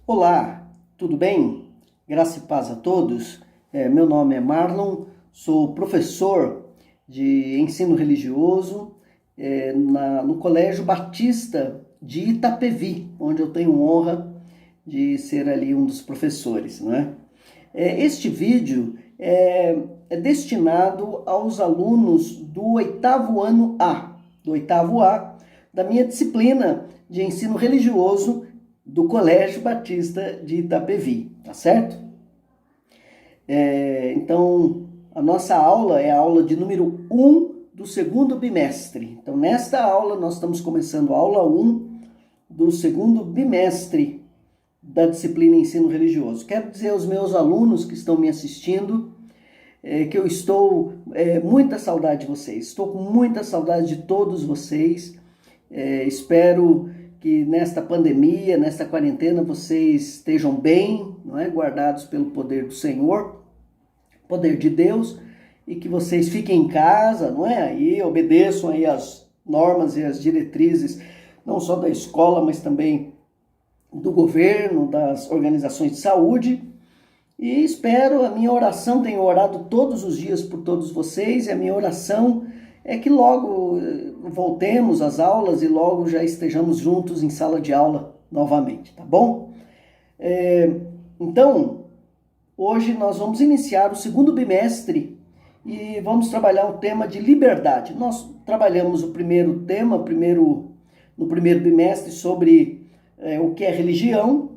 Olá, tudo bem? Graça e paz a todos. Meu nome é Marlon, sou professor de ensino religioso no Colégio Batista de Itapevi, onde eu tenho honra de ser ali um dos professores, não é? Este vídeo é destinado aos alunos do oitavo ano A, da minha disciplina de ensino religioso do Colégio Batista de Itapevi, tá certo? Então, a nossa aula é a aula de número 1 do segundo bimestre. Então, nesta aula, nós estamos começando a aula 1 do segundo bimestre da disciplina Ensino Religioso. Quero dizer aos meus alunos que estão me assistindo que eu estou muita saudade de vocês. Estou com muita saudade de todos vocês. Espero que nesta pandemia, nesta quarentena, vocês estejam bem, não é? Guardados pelo poder do Senhor, poder de Deus, e que vocês fiquem em casa, não é? E obedeçam aí as normas e as diretrizes, não só da escola, mas também do governo, das organizações de saúde. E espero, a minha oração, tenho orado todos os dias por todos vocês, e a minha oração é que logo voltemos às aulas e logo já estejamos juntos em sala de aula novamente, tá bom? Então, hoje nós vamos iniciar o segundo bimestre e vamos trabalhar o tema de liberdade. Nós trabalhamos o primeiro tema, no primeiro bimestre, sobre o que é religião,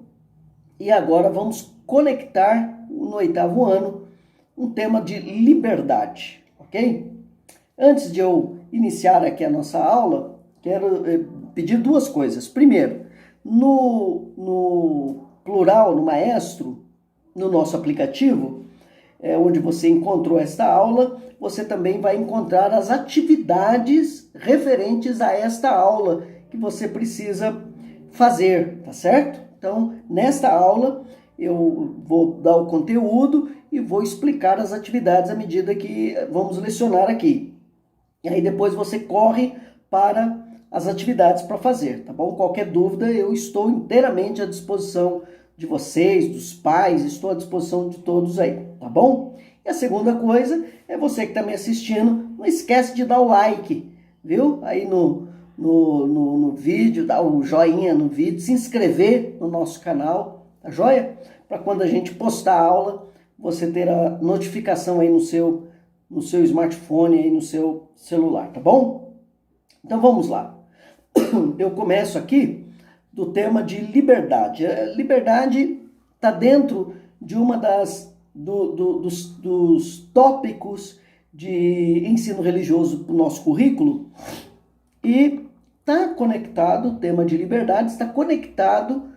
e agora vamos conectar no oitavo ano um tema de liberdade, ok? Antes de eu iniciar aqui a nossa aula, quero pedir duas coisas. Primeiro, no plural, no maestro, no nosso aplicativo, onde você encontrou esta aula, você também vai encontrar as atividades referentes a esta aula que você precisa fazer, tá certo? Então, nesta aula, eu vou dar o conteúdo e vou explicar as atividades à medida que vamos lecionar aqui. E aí depois você corre para as atividades para fazer, tá bom? Qualquer dúvida, eu estou inteiramente à disposição de vocês, dos pais, estou à disposição de todos aí, tá bom? E a segunda coisa é você que está me assistindo, não esquece de dar o like, viu? Aí no vídeo, dar o joinha no vídeo, se inscrever no nosso canal, tá joia? Para quando a gente postar a aula, você ter a notificação aí no seu smartphone, aí no seu celular, tá bom? Então vamos lá. Eu começo aqui do tema de liberdade. A liberdade está dentro de uma dos tópicos de ensino religioso para o nosso currículo, e está conectado, o tema de liberdade está conectado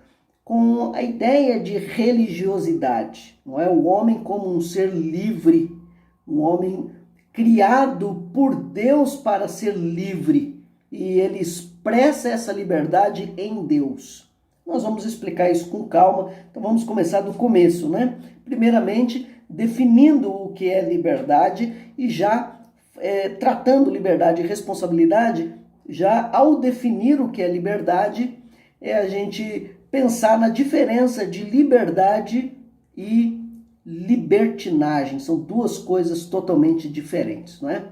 com a ideia de religiosidade, não é? O homem como um ser livre, um homem criado por Deus para ser livre, e ele expressa essa liberdade em Deus. Nós vamos explicar isso com calma, então vamos começar do começo, né? Primeiramente, definindo o que é liberdade e já tratando liberdade e responsabilidade. Já ao definir o que é liberdade, a gente pensar na diferença de liberdade e libertinagem. São duas coisas totalmente diferentes, não é?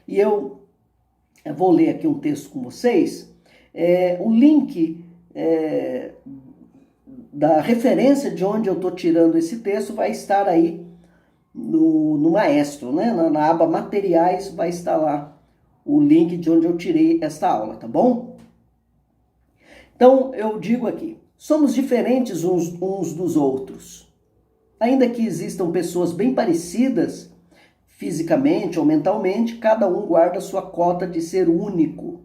E eu vou ler aqui um texto com vocês. O link da referência de onde eu estou tirando esse texto vai estar aí no maestro, né? Na aba materiais vai estar lá o link de onde eu tirei esta aula, tá bom? Então, eu digo aqui, somos diferentes uns dos outros. Ainda que existam pessoas bem parecidas, fisicamente ou mentalmente, cada um guarda sua cota de ser único.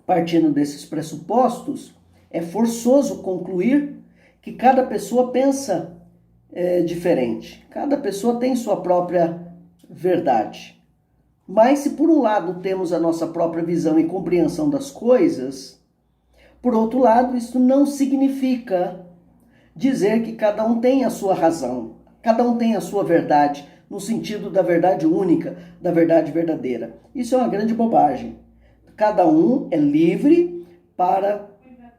Partindo desses pressupostos, é forçoso concluir que cada pessoa pensa diferente. Cada pessoa tem sua própria verdade. Mas se por um lado temos a nossa própria visão e compreensão das coisas, por outro lado, isso não significa dizer que cada um tem a sua razão, cada um tem a sua verdade, no sentido da verdade única, da verdade verdadeira. Isso é uma grande bobagem. Cada um é livre para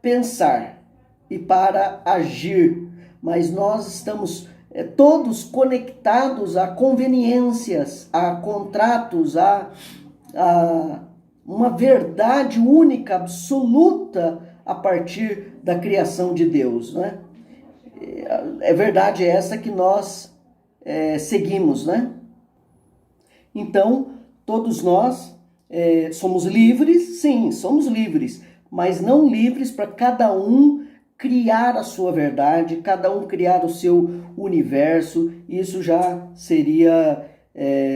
pensar, e para agir, mas nós estamos todos conectados a conveniências, a contratos, a uma verdade única, absoluta, a partir da criação de Deus, né? É verdade essa que nós seguimos, né? Então, todos nós somos livres, sim, somos livres, mas não livres para cada um criar a sua verdade, cada um criar o seu universo. Isso já seria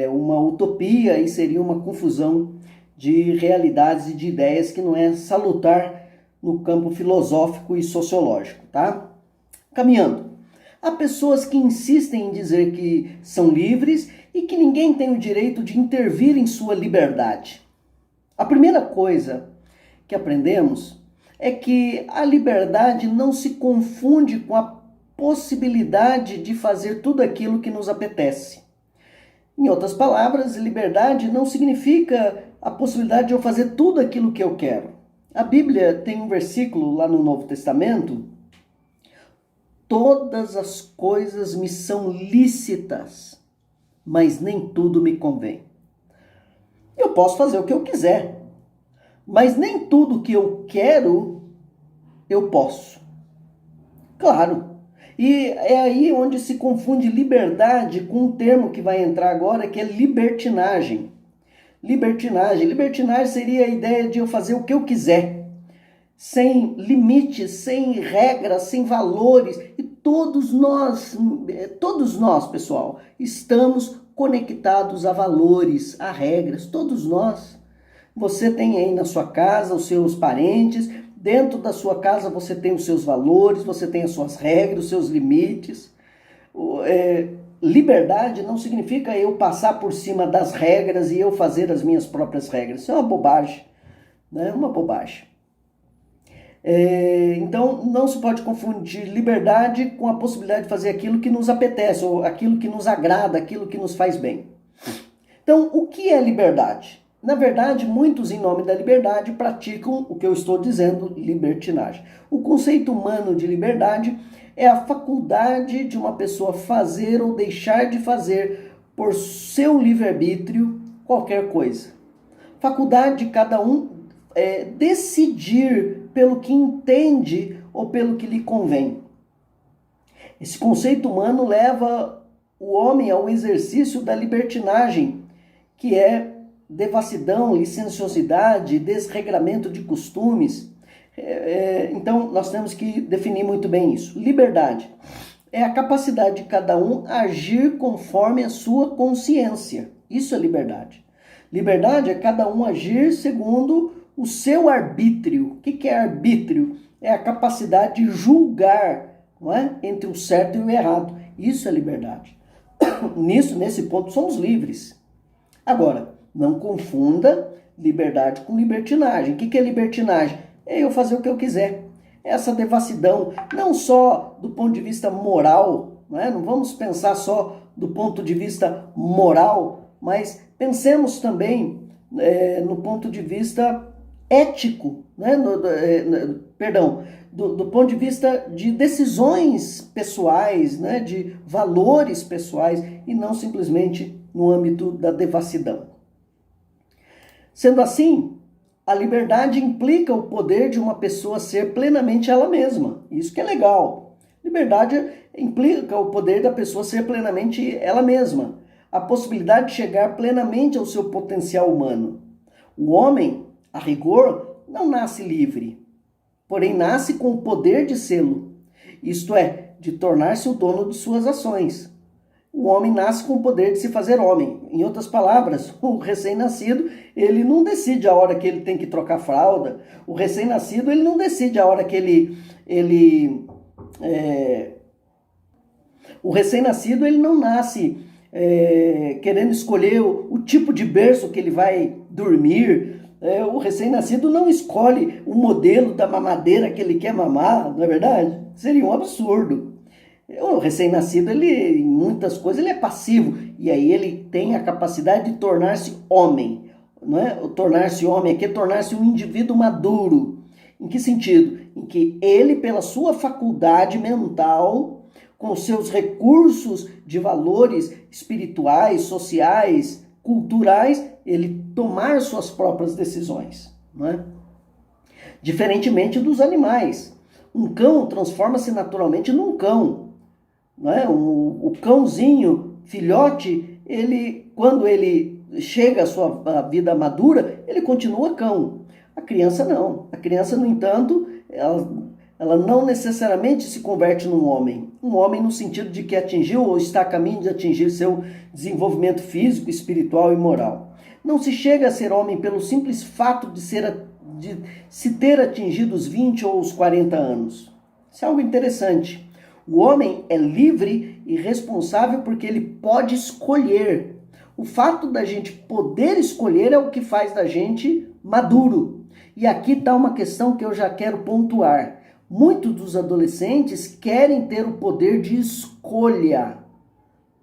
uma utopia e seria uma confusão de realidades e de ideias que não é salutar no campo filosófico e sociológico, tá? Caminhando. Há pessoas que insistem em dizer que são livres e que ninguém tem o direito de intervir em sua liberdade. A primeira coisa que aprendemos é que a liberdade não se confunde com a possibilidade de fazer tudo aquilo que nos apetece. Em outras palavras, liberdade não significa a possibilidade de eu fazer tudo aquilo que eu quero. A Bíblia tem um versículo lá no Novo Testamento: todas as coisas me são lícitas, mas nem tudo me convém. Eu posso fazer o que eu quiser, mas nem tudo que eu quero, eu posso. Claro. E é aí onde se confunde liberdade com um termo que vai entrar agora, que é libertinagem. Libertinagem seria a ideia de eu fazer o que eu quiser, sem limites, sem regras, sem valores. E todos nós, pessoal, estamos conectados a valores, a regras, todos nós. Você tem aí na sua casa os seus parentes, dentro da sua casa você tem os seus valores, você tem as suas regras, os seus limites. Liberdade não significa eu passar por cima das regras e eu fazer as minhas próprias regras. Isso é uma bobagem, né? Uma bobagem. Então, não se pode confundir liberdade com a possibilidade de fazer aquilo que nos apetece, ou aquilo que nos agrada, aquilo que nos faz bem. Então, o que é liberdade? Na verdade, muitos, em nome da liberdade, praticam o que eu estou dizendo, libertinagem. O conceito humano de liberdade é a faculdade de uma pessoa fazer ou deixar de fazer, por seu livre-arbítrio, qualquer coisa. Faculdade de cada um decidir pelo que entende ou pelo que lhe convém. Esse conceito humano leva o homem ao exercício da libertinagem, que é devassidão, licenciosidade, desregramento de costumes. Então, nós temos que definir muito bem isso. Liberdade é a capacidade de cada um agir conforme a sua consciência. Isso é liberdade. Liberdade é cada um agir segundo o seu arbítrio. O que é arbítrio? É a capacidade de julgar, não é? Entre o certo e o errado. Isso é liberdade. Nesse ponto, somos livres. Agora, não confunda liberdade com libertinagem. O que é libertinagem? É eu fazer o que eu quiser. Essa devassidão, não só do ponto de vista moral, não vamos pensar só do ponto de vista moral, mas pensemos também no ponto de vista ético, do ponto de vista de decisões pessoais, de valores pessoais, e não simplesmente no âmbito da devassidão. Sendo assim, a liberdade implica o poder de uma pessoa ser plenamente ela mesma. Isso que é legal. Liberdade implica o poder da pessoa ser plenamente ela mesma. A possibilidade de chegar plenamente ao seu potencial humano. O homem, a rigor, não nasce livre, porém nasce com o poder de sê-lo. Isto é, de tornar-se o dono de suas ações. O homem nasce com o poder de se fazer homem. Em outras palavras, o recém-nascido, ele não decide a hora que ele tem que trocar fralda. O recém-nascido, ele não decide a hora que o recém-nascido, ele não nasce querendo escolher o tipo de berço que ele vai dormir. O recém-nascido não escolhe o modelo da mamadeira que ele quer mamar, não é verdade? Seria um absurdo. O recém-nascido, em muitas coisas, ele é passivo. E aí ele tem a capacidade de tornar-se homem. Não é? O tornar-se homem aqui é tornar-se um indivíduo maduro. Em que sentido? Em que ele, pela sua faculdade mental, com seus recursos de valores espirituais, sociais, culturais, ele tomar suas próprias decisões, não é? Diferentemente dos animais. Um cão transforma-se naturalmente num cão, não é? O cãozinho, filhote, quando ele chega à sua vida madura, ele continua cão. A criança não. A criança, no entanto, ela não necessariamente se converte num homem. Um homem no sentido de que atingiu ou está a caminho de atingir seu desenvolvimento físico, espiritual e moral. Não se chega a ser homem pelo simples fato de se ter atingido os 20 ou os 40 anos. Isso é algo interessante. O homem é livre e responsável porque ele pode escolher. O fato da gente poder escolher é o que faz da gente maduro. E aqui está uma questão que eu já quero pontuar. Muitos dos adolescentes querem ter o poder de escolha,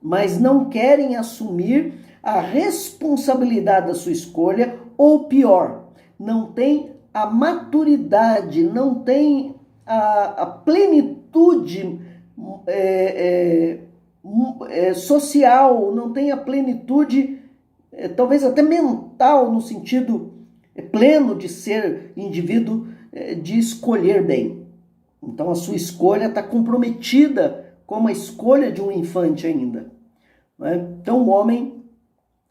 mas não querem assumir a responsabilidade da sua escolha, ou pior, não tem a maturidade, não tem a plenitude social, não tem a plenitude, talvez até mental, no sentido pleno de ser indivíduo, de escolher bem. Então a sua escolha está comprometida com a escolha de um infante ainda. Né? Então o homem,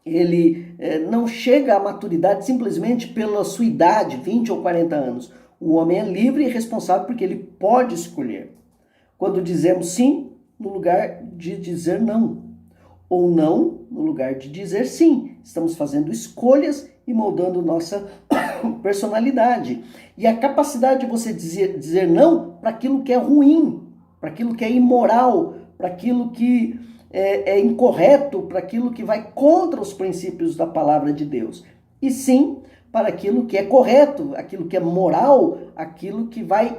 ele não chega à maturidade simplesmente pela sua idade, 20 ou 40 anos. O homem é livre e responsável porque ele pode escolher. Quando dizemos sim, no lugar de dizer não. Ou não, no lugar de dizer sim. Estamos fazendo escolhas e moldando nossa personalidade. E a capacidade de você dizer não para aquilo que é ruim, para aquilo que é imoral, para aquilo que é incorreto, para aquilo que vai contra os princípios da palavra de Deus. E sim, para aquilo que é correto, aquilo que é moral, aquilo que vai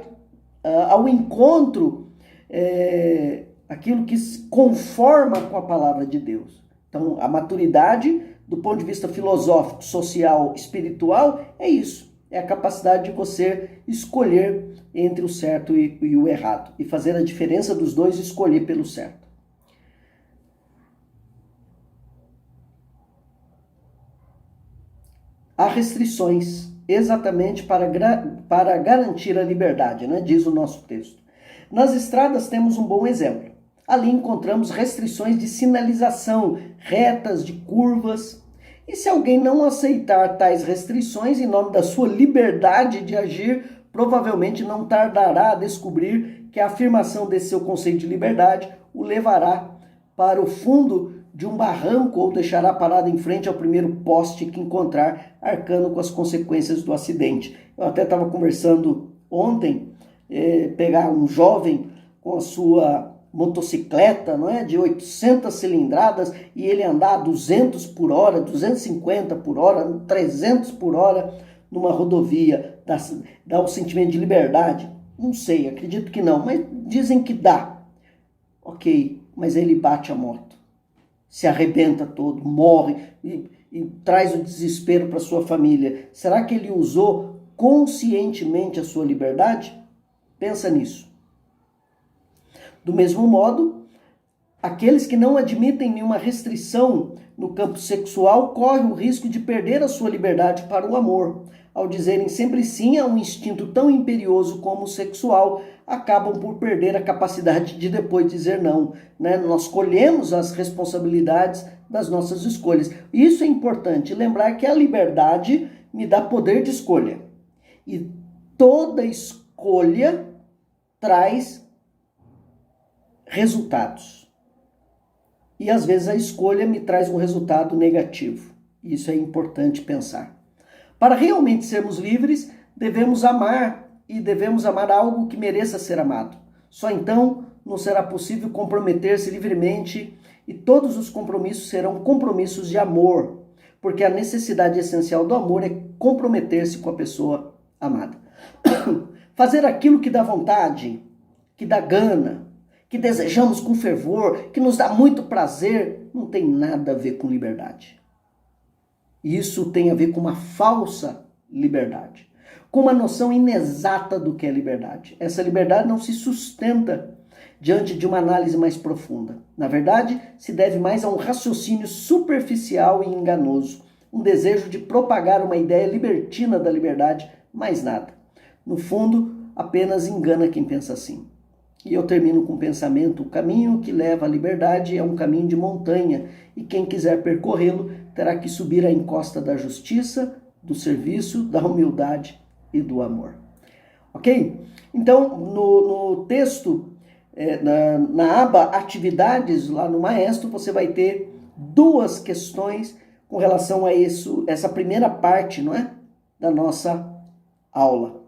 ao encontro, aquilo que se conforma com a palavra de Deus. Então, a maturidade, do ponto de vista filosófico, social, espiritual, é isso. É a capacidade de você escolher entre o certo e o errado. E fazer a diferença dos dois e escolher pelo certo. Há restrições exatamente para garantir a liberdade, né? Diz o nosso texto. Nas estradas temos um bom exemplo. Ali encontramos restrições de sinalização, retas, de curvas. E se alguém não aceitar tais restrições em nome da sua liberdade de agir, provavelmente não tardará a descobrir que a afirmação desse seu conceito de liberdade o levará para o fundo de um barranco ou deixará parado em frente ao primeiro poste que encontrar, arcando com as consequências do acidente. Eu até estava conversando ontem, pegar um jovem com a sua motocicleta, não é, de 800 cilindradas e ele andar a 200 por hora, 250 por hora, 300 por hora numa rodovia, dá o sentimento de liberdade? Não sei, acredito que não, mas dizem que dá. Ok, mas ele bate a moto, se arrebenta todo, morre e traz o desespero para sua família. Será que ele usou conscientemente a sua liberdade? Pensa nisso. Do mesmo modo, aqueles que não admitem nenhuma restrição no campo sexual correm o risco de perder a sua liberdade para o amor. Ao dizerem sempre sim a um instinto tão imperioso como o sexual, acabam por perder a capacidade de depois dizer não. Né? Nós colhemos as responsabilidades das nossas escolhas. Isso é importante, lembrar que a liberdade me dá poder de escolha. E toda escolha traz resultados. E às vezes a escolha me traz um resultado negativo. Isso é importante pensar. Para realmente sermos livres, devemos amar e devemos amar algo que mereça ser amado. Só então nos será possível comprometer-se livremente e todos os compromissos serão compromissos de amor, porque a necessidade essencial do amor é comprometer-se com a pessoa amada. Fazer aquilo que dá vontade, que dá gana, que desejamos com fervor, que nos dá muito prazer, não tem nada a ver com liberdade. Isso tem a ver com uma falsa liberdade. com uma noção inexata do que é liberdade. Essa liberdade não se sustenta diante de uma análise mais profunda. Na verdade, se deve mais a um raciocínio superficial e enganoso, um desejo de propagar uma ideia libertina da liberdade, mais nada. No fundo, apenas engana quem pensa assim. E eu termino com o pensamento: o caminho que leva à liberdade é um caminho de montanha, e quem quiser percorrê-lo terá que subir a encosta da justiça, do serviço, da humildade e do amor. Ok? Então, no texto, na aba Atividades, lá no Maestro, você vai ter duas questões com relação a isso, essa primeira parte, não é? Da nossa aula.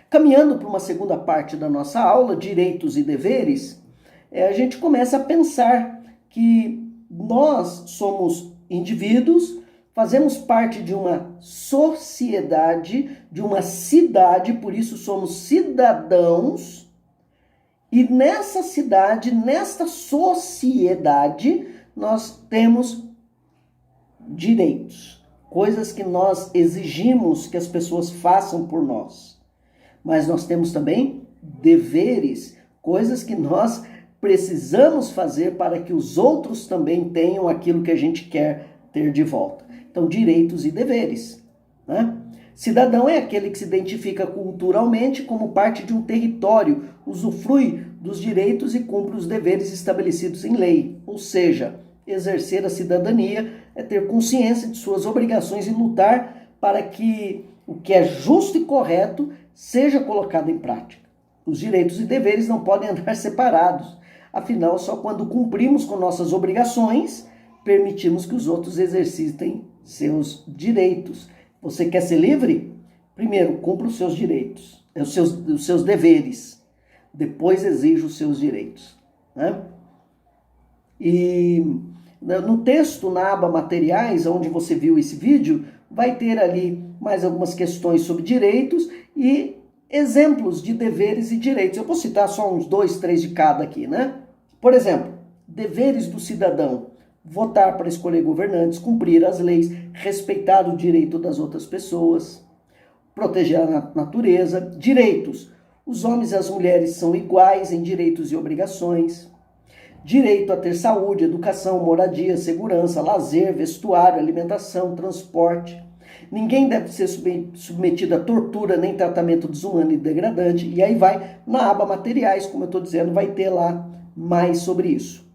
Caminhando para uma segunda parte da nossa aula, direitos e deveres, a gente começa a pensar que nós somos indivíduos, fazemos parte de uma sociedade, de uma cidade, por isso somos cidadãos, e nessa cidade, nesta sociedade, nós temos direitos, coisas que nós exigimos que as pessoas façam por nós. Mas nós temos também deveres, coisas que nós precisamos fazer para que os outros também tenham aquilo que a gente quer ter de volta. Então, direitos e deveres, né? Cidadão é aquele que se identifica culturalmente como parte de um território, usufrui dos direitos e cumpre os deveres estabelecidos em lei. Ou seja, exercer a cidadania é ter consciência de suas obrigações e lutar para que o que é justo e correto seja colocado em prática. Os direitos e deveres não podem andar separados. Afinal, só quando cumprimos com nossas obrigações, permitimos que os outros exercitem seus direitos. Você quer ser livre? Primeiro, cumpra os seus direitos, os seus deveres. Depois, exija os seus direitos, né? E no texto, na aba Materiais, onde você viu esse vídeo, vai ter ali mais algumas questões sobre direitos e exemplos de deveres e direitos. Eu vou citar só uns 2, 3 de cada aqui, né? Por exemplo, deveres do cidadão: votar para escolher governantes, cumprir as leis, respeitar o direito das outras pessoas, proteger a natureza. Direitos: os homens e as mulheres são iguais em direitos e obrigações. Direito a ter saúde, educação, moradia, segurança, lazer, vestuário, alimentação, transporte. Ninguém deve ser submetido a tortura nem tratamento desumano e degradante. E aí vai, na aba Materiais, como eu estou dizendo, vai ter lá mais sobre isso.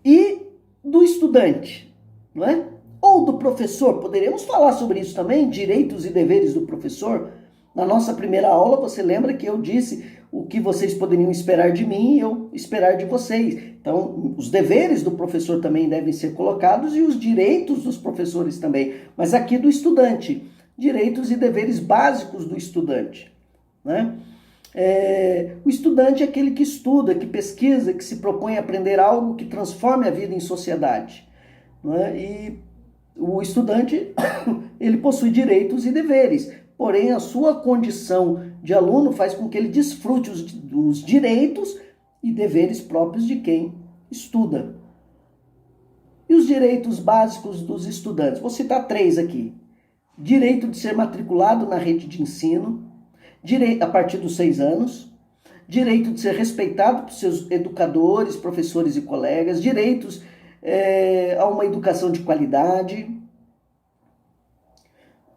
E do estudante, não é? Ou do professor, poderíamos falar sobre isso também, direitos e deveres do professor. Na nossa primeira aula, você lembra que eu disse o que vocês poderiam esperar de mim e eu esperar de vocês. Então, os deveres do professor também devem ser colocados e os direitos dos professores também. Mas aqui do estudante, direitos e deveres básicos do estudante, né? O estudante é aquele que estuda, que pesquisa, que se propõe a aprender algo que transforme a vida em sociedade, não é? E o estudante, ele possui direitos e deveres, porém a sua condição de aluno faz com que ele desfrute dos direitos e deveres próprios de quem estuda. E os direitos básicos dos estudantes? Vou citar 3 aqui. Direito de ser matriculado na rede de ensino, direito a partir dos 6 anos, direito de ser respeitado por seus educadores, professores e colegas, direitos a uma educação de qualidade.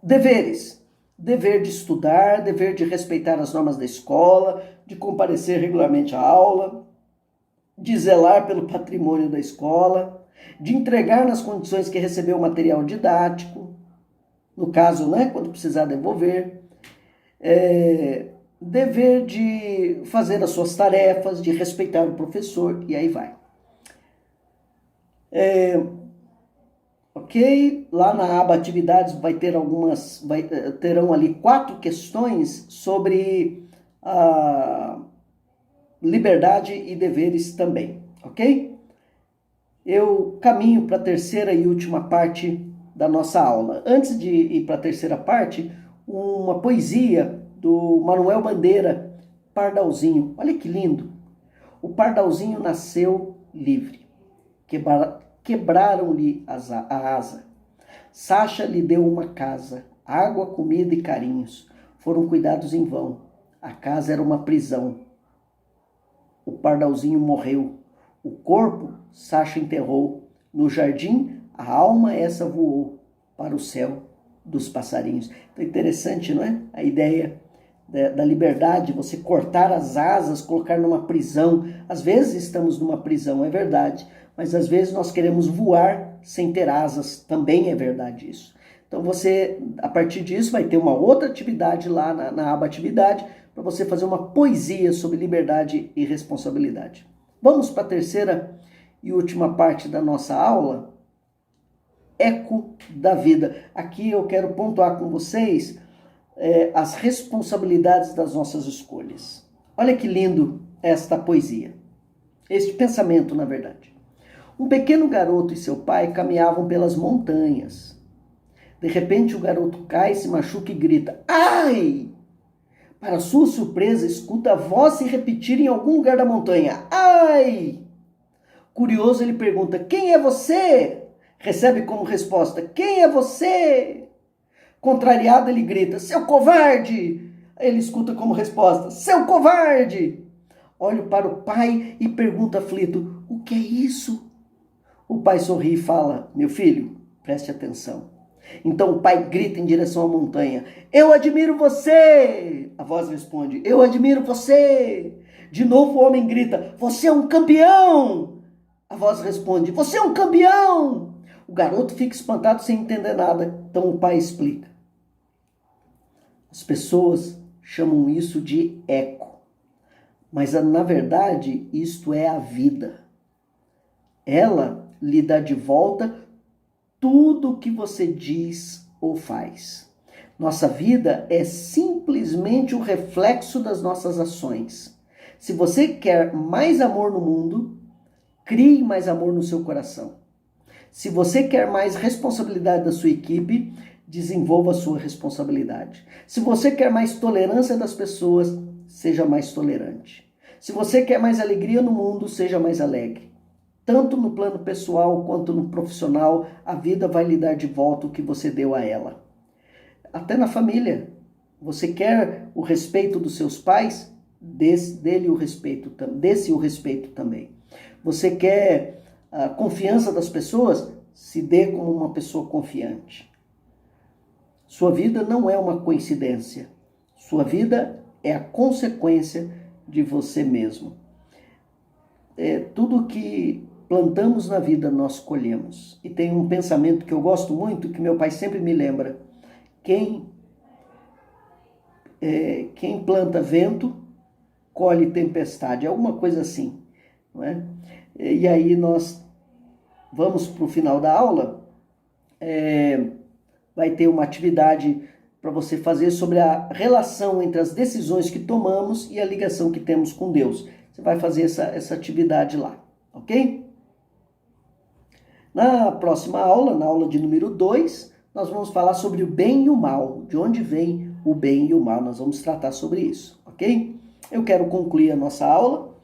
Deveres: dever de estudar, dever de respeitar as normas da escola, de comparecer regularmente à aula, de zelar pelo patrimônio da escola, de entregar nas condições que recebeu o material didático, no caso, né, quando precisar devolver, dever de fazer as suas tarefas, de respeitar o professor, e aí vai. Ok? Lá na aba Atividades vai ter terão ali 4 questões sobre a liberdade e deveres também, ok? Eu caminho para a terceira e última parte da nossa aula. Antes de ir para a terceira parte, uma poesia do Manuel Bandeira, Pardalzinho. Olha que lindo! O pardalzinho nasceu livre. Quebraram-lhe a asa. Sacha lhe deu uma casa. Água, comida e carinhos foram cuidados em vão. A casa era uma prisão. O pardalzinho morreu. O corpo, Sacha enterrou. No jardim, a alma essa voou para o céu dos passarinhos. Então, interessante, não é? A ideia da liberdade, você cortar as asas, colocar numa prisão. Às vezes estamos numa prisão, é verdade, mas às vezes nós queremos voar sem ter asas, também é verdade isso. Então você, a partir disso, vai ter uma outra atividade lá na aba atividade, para você fazer uma poesia sobre liberdade e responsabilidade. Vamos para a terceira e última parte da nossa aula, eco da vida. Aqui eu quero pontuar com vocês as responsabilidades das nossas escolhas. Olha que lindo esta poesia, este pensamento, na verdade. Um pequeno garoto e seu pai caminhavam pelas montanhas. De repente o garoto cai, se machuca e grita: "Ai!" Para sua surpresa, escuta a voz se repetir em algum lugar da montanha: "Ai!" Curioso, ele pergunta: "Quem é você?" Recebe como resposta: "Quem é você?" Contrariado, ele grita: "Seu covarde!" Ele escuta como resposta: "Seu covarde!" Olha para o pai e pergunta aflito: "O que é isso?" O pai sorri e fala: "Meu filho, preste atenção." Então o pai grita em direção à montanha: "Eu admiro você!" A voz responde: "Eu admiro você!" De novo o homem grita: "Você é um campeão!" A voz responde: "Você é um campeão!" O garoto fica espantado sem entender nada. Então o pai explica: as pessoas chamam isso de eco, mas na verdade isto é a vida. Ela lhe dá de volta tudo o que você diz ou faz. Nossa vida é simplesmente o reflexo das nossas ações. Se você quer mais amor no mundo, crie mais amor no seu coração. Se você quer mais responsabilidade da sua equipe, desenvolva a sua responsabilidade. Se você quer mais tolerância das pessoas, seja mais tolerante. Se você quer mais alegria no mundo, seja mais alegre. Tanto no plano pessoal quanto no profissional, a vida vai lhe dar de volta o que você deu a ela. Até na família. Você quer o respeito dos seus pais? Desse o respeito também. Você quer a confiança das pessoas? Se dê como uma pessoa confiante. Sua vida não é uma coincidência. Sua vida é a consequência de você mesmo. Tudo que plantamos na vida nós colhemos. E tem um pensamento que eu gosto muito, que meu pai sempre me lembra: quem planta vento, colhe tempestade. É alguma coisa assim, não é? E aí nós vamos para o final da aula, vai ter uma atividade para você fazer sobre a relação entre as decisões que tomamos e a ligação que temos com Deus. Você vai fazer essa atividade lá, ok? Na próxima aula, na aula de número 2, nós vamos falar sobre o bem e o mal. De onde vem o bem e o mal? Nós vamos tratar sobre isso, ok? Eu quero concluir a nossa aula.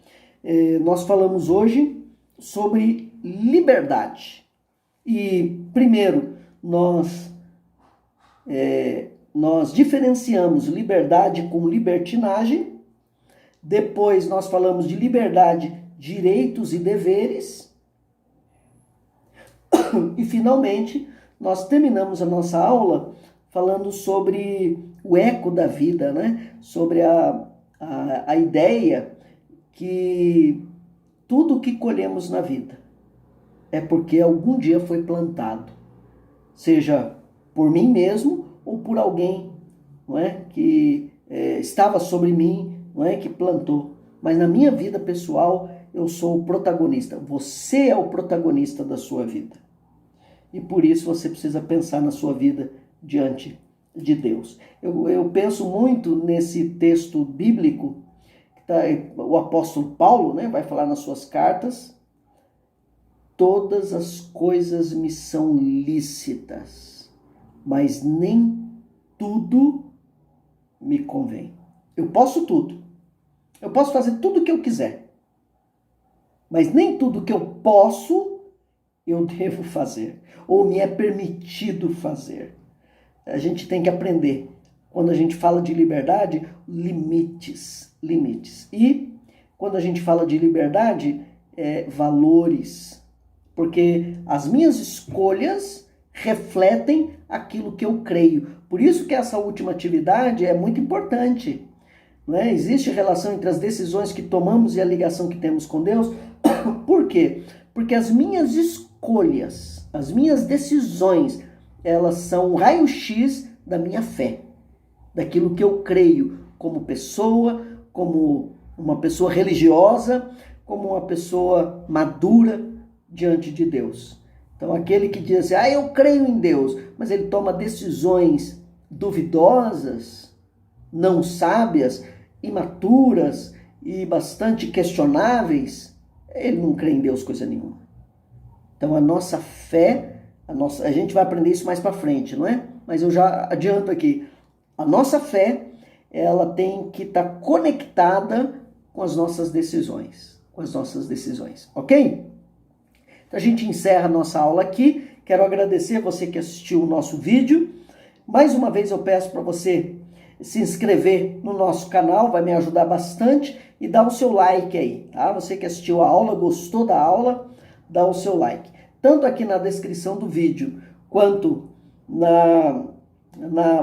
Nós falamos hoje sobre liberdade. E, primeiro, nós diferenciamos liberdade com libertinagem. Depois, nós falamos de liberdade, direitos e deveres. E, finalmente, nós terminamos a nossa aula falando sobre o eco da vida, né? Sobre a ideia que tudo que colhemos na vida é porque algum dia foi plantado, seja por mim mesmo ou por alguém, não é? Que estava sobre mim, não é? Que plantou. Mas na minha vida pessoal, eu sou o protagonista. Você é o protagonista da sua vida. E por isso você precisa pensar na sua vida diante de Deus. Eu penso muito nesse texto bíblico, que o apóstolo Paulo, né, vai falar nas suas cartas: todas as coisas me são lícitas, mas nem tudo me convém. Eu posso tudo. Eu posso fazer tudo o que eu quiser. Mas nem tudo que eu posso, eu devo fazer. Ou me é permitido fazer. a gente tem que aprender, quando a gente fala de liberdade, limites. E quando a gente fala de liberdade, valores. Porque as minhas escolhas refletem aquilo que eu creio. Por isso que essa última atividade é muito importante. Não é? Existe relação entre as decisões que tomamos e a ligação que temos com Deus. Por quê? Porque as minhas escolhas, as minhas decisões, elas são um raio-x da minha fé, daquilo que eu creio como pessoa, como uma pessoa religiosa, como uma pessoa madura diante de Deus. Então aquele que diz assim, eu creio em Deus, mas ele toma decisões duvidosas, não sábias, imaturas e bastante questionáveis, ele não crê em Deus coisa nenhuma. Então a nossa fé, a gente vai aprender isso mais para frente, não é? Mas eu já adianto aqui, a nossa fé, ela tem que estar conectada com as nossas decisões, ok? Então a gente encerra a nossa aula aqui. Quero agradecer você que assistiu o nosso vídeo. Mais uma vez eu peço para você se inscrever no nosso canal, vai me ajudar bastante, e dar o seu like aí, tá? Você que assistiu a aula, gostou da aula, dá o seu like. Tanto aqui na descrição do vídeo, quanto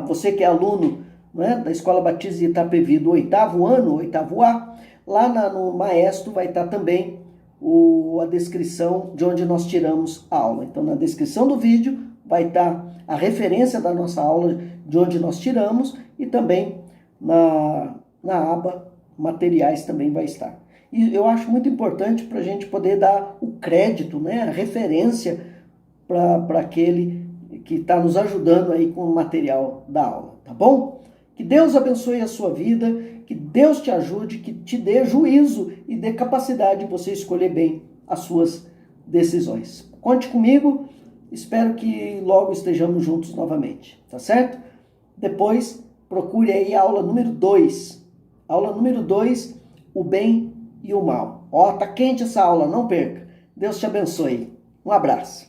você que é aluno, né, da Escola Batista de Itapevi do 8º ano, 8º A, lá no Maestro vai estar também a descrição de onde nós tiramos a aula. Então, na descrição do vídeo vai estar a referência da nossa aula, de onde nós tiramos, e também na aba materiais também vai estar. E eu acho muito importante para a gente poder dar o crédito, né, a referência para aquele que está nos ajudando aí com o material da aula, tá bom? Que Deus abençoe a sua vida, que Deus te ajude, que te dê juízo e dê capacidade de você escolher bem as suas decisões. Conte comigo, espero que logo estejamos juntos novamente, tá certo? Depois, procure aí a aula número 2. Aula número 2, o bem e o mal. Tá quente essa aula, não perca. Deus te abençoe. Um abraço.